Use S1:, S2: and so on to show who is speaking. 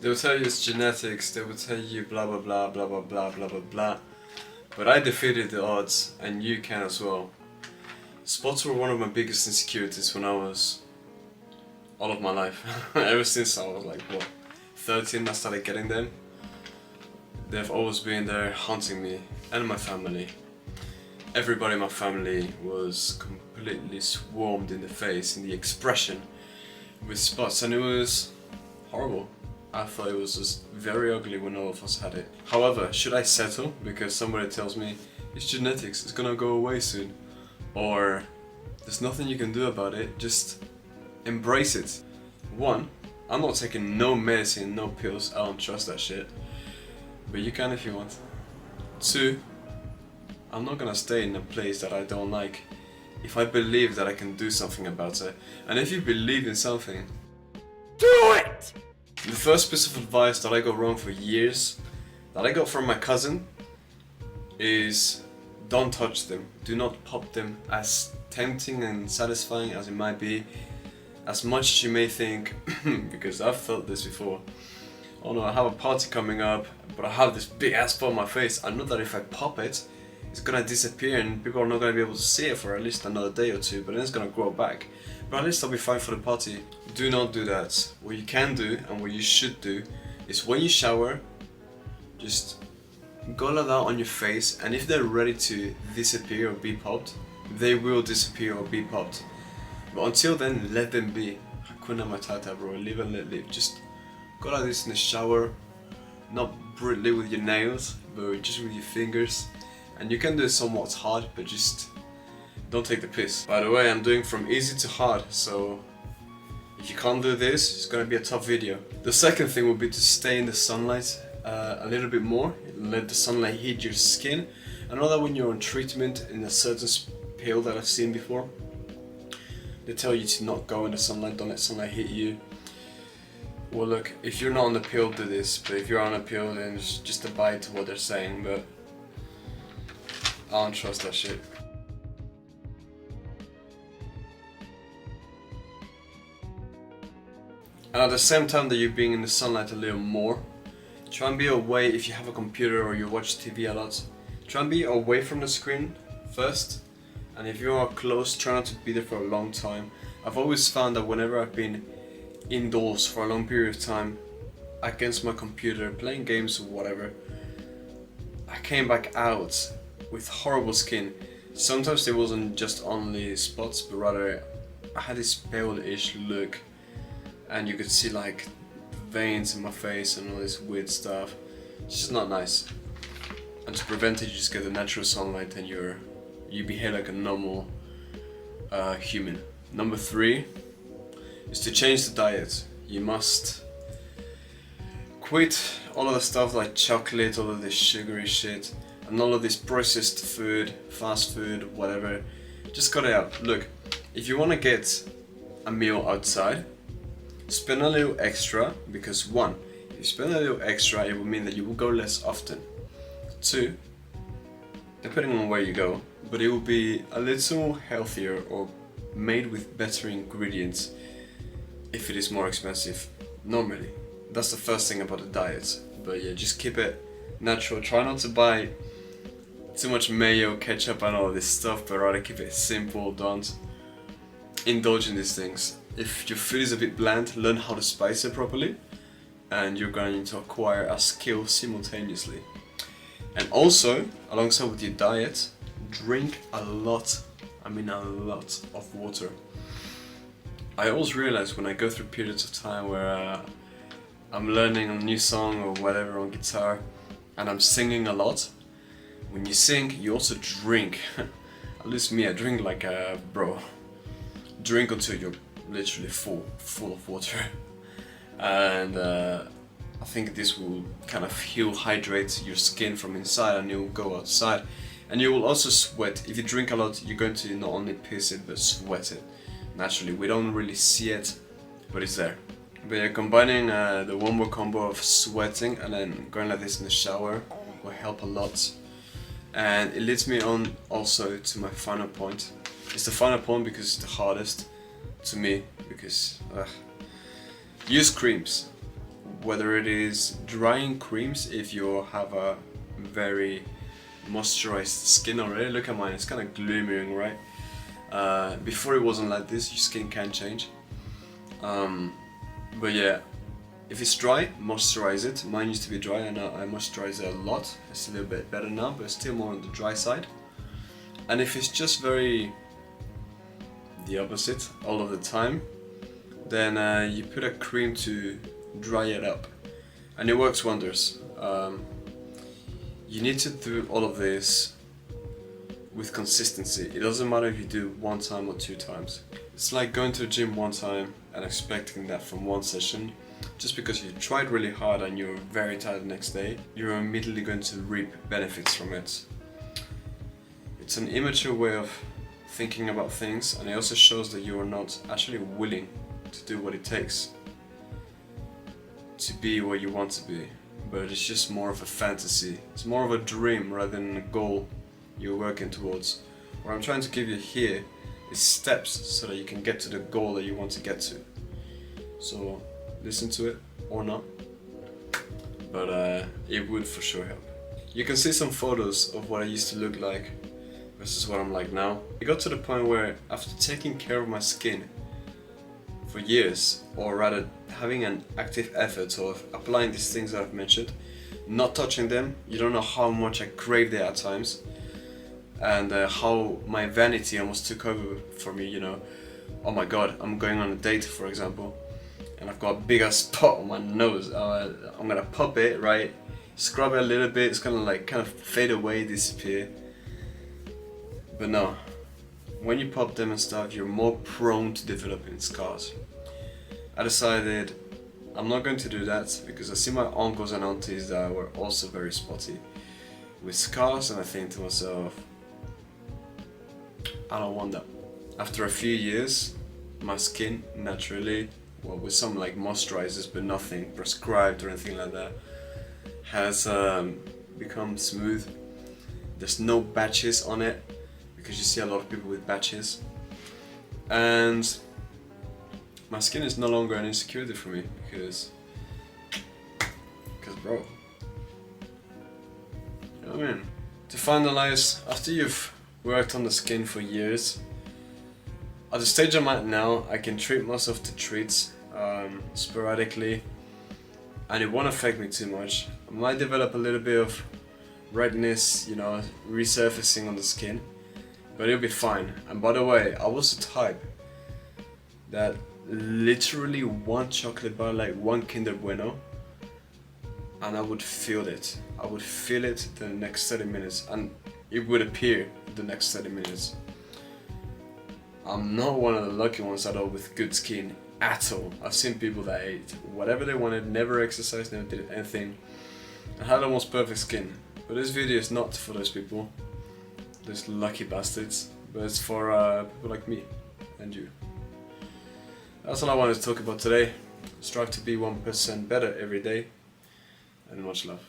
S1: They will tell you it's genetics, they will tell you blah blah blah blah blah blah blah blah blah. But I defeated the odds, and you can as well. Spots were one of my biggest insecurities when I was all of my life. Ever since I was like, what, 13, I started getting them. They've always been there haunting me and my family. Everybody in my family was completely swarmed in the face, in the expression, with spots, and it was horrible. I thought it was just very ugly when all of us had it. However, should I settle because somebody tells me it's genetics, it's gonna go away soon, or there's nothing you can do about it, just embrace it? One, I'm not taking no medicine, no pills, I don't trust that shit, but you can if you want. Two, I'm not gonna stay in a place that I don't like if I believe that I can do something about it. And if you believe in something, do it! The first piece of advice that I got wrong for years, that I got from my cousin, is don't touch them. Do not pop them. As tempting and satisfying as it might be, as much as you may think, because I've felt this before. Oh no, I have a party coming up, but I have this big ass spot on my face. I know that if I pop it, it's gonna disappear and people are not gonna be able to see it for at least another day or two, but then it's gonna grow back. But at least I'll be fine for the party. Do not do that. What you can do and what you should do is when you shower, just go that on your face, and if they're ready to disappear or be popped, they will disappear or be popped. But until then, let them be. Hakuna Matata, bro. Live and let live. Just go like this in the shower, not brutally with your nails, but just with your fingers. And you can do it somewhat hard, but just don't take the piss. By the way, I'm doing from easy to hard, so if you can't do this, it's gonna be a tough video. The second thing would be to stay in the sunlight a little bit more. Let the sunlight hit your skin. I know that when you're on treatment in a certain pill that I've seen before, they tell you to not go in the sunlight, don't let sunlight hit you. Well look, if you're not on the pill, do this, but if you're on a pill, then just abide to what they're saying, but I don't trust that shit. And at the same time that you're being in the sunlight a little more, try and be away. If you have a computer or you watch TV a lot, try and be away from the screen first. And if you are close, try not to be there for a long time. I've always found that whenever I've been indoors for a long period of time against my computer, playing games or whatever, I came back out with horrible skin. Sometimes it wasn't just only spots, but rather I had this pale-ish look, and you could see like veins in my face and all this weird stuff. It's just not nice. And to prevent it, you just get the natural sunlight and you behave like a normal human. Number 3 is to change the diet. You must quit all of the stuff like chocolate, all of this sugary shit, and all of this processed food, fast food, whatever. Just cut it out. Look, if you want to get a meal outside, spend a little extra, because one, if you spend a little extra, it will mean that you will go less often. 2, depending on where you go, but it will be a little healthier or made with better ingredients if it is more expensive normally. That's the first thing about the diet. But yeah, just keep it natural. Try not to buy too much mayo, ketchup and all this stuff, but rather keep it simple. Don't indulge in these things. If your food is a bit bland, learn how to spice it properly, and you're going to acquire a skill simultaneously. And also, alongside with your diet, drink a lot, I mean a lot of water. I always realize when I go through periods of time where I'm learning a new song or whatever on guitar, and I'm singing a lot. When you sing, you also drink. At least me, I drink like a bro. Drink until you're literally full of water. And I think this will kind of hydrate your skin from inside, and you'll go outside. And you will also sweat. If you drink a lot, you're going to not only piss it, but sweat it. Naturally, we don't really see it, but it's there. But yeah, combining the one-more combo of sweating and then going like this in the shower will help a lot. And it leads me on also to my final point. It's the final point because it's the hardest to me, because use creams. whether it is drying creams if you have a very moisturized skin already. Look at mine, it's kind of glimmering, right? Before it wasn't like this, your skin can change. But yeah, if it's dry, moisturize it. Mine used to be dry and I moisturize it a lot. It's a little bit better now, but it's still more on the dry side. And if it's just very the opposite all of the time, then you put a cream to dry it up, and it works wonders. You need to do all of this with consistency. It doesn't matter if you do 1 time or 2 times. It's like going to the gym 1 time and expecting that from 1 session. Just because you tried really hard and you're very tired the next day, you're immediately going to reap benefits from it. It's an immature way of thinking about things, and it also shows that you are not actually willing to do what it takes to be where you want to be. But it's just more of a fantasy. It's more of a dream rather than a goal you're working towards. What I'm trying to give you here is steps so that you can get to the goal that you want to get to. So listen to it or not, but it would for sure help. You can see some photos of what I used to look like versus what I'm like now. It got to the point where after taking care of my skin for years, or rather having an active effort of applying these things that I've mentioned, not touching them, you don't know how much I crave them at times, and how my vanity almost took over for me, you know. Oh my god, I'm going on a date, for example, and I've got a big ass spot on my nose. I'm gonna pop it, right, scrub it a little bit, it's gonna like kind of fade away, disappear. But no, when you pop them and stuff, you're more prone to developing scars. I decided I'm not going to do that because I see my uncles and aunties that were also very spotty with scars, and I think to myself, I don't want that. After a few years, my skin naturally, well, with some like moisturizers but nothing prescribed or anything like that, has become smooth. There's no batches on it, because you see a lot of people with batches, and my skin is no longer an insecurity for me because bro, you know what I mean? To finalize, after you've worked on the skin for years, at the stage I'm at now, I can treat myself to treats sporadically, and it won't affect me too much. I might develop a little bit of redness, you know, resurfacing on the skin, but it'll be fine. And by the way, I was the type that literally 1 chocolate bar, like 1 Kinder Bueno, and I would feel it. I would feel it the next 30 minutes, and it would appear the next 30 minutes. I'm not one of the lucky ones at all with good skin at all. I've seen people that ate whatever they wanted, never exercised, never did anything, and had almost perfect skin. But this video is not for those people, those lucky bastards, but it's for people like me and you. That's all I wanted to talk about today. Strive to be 1% better every day, and much love.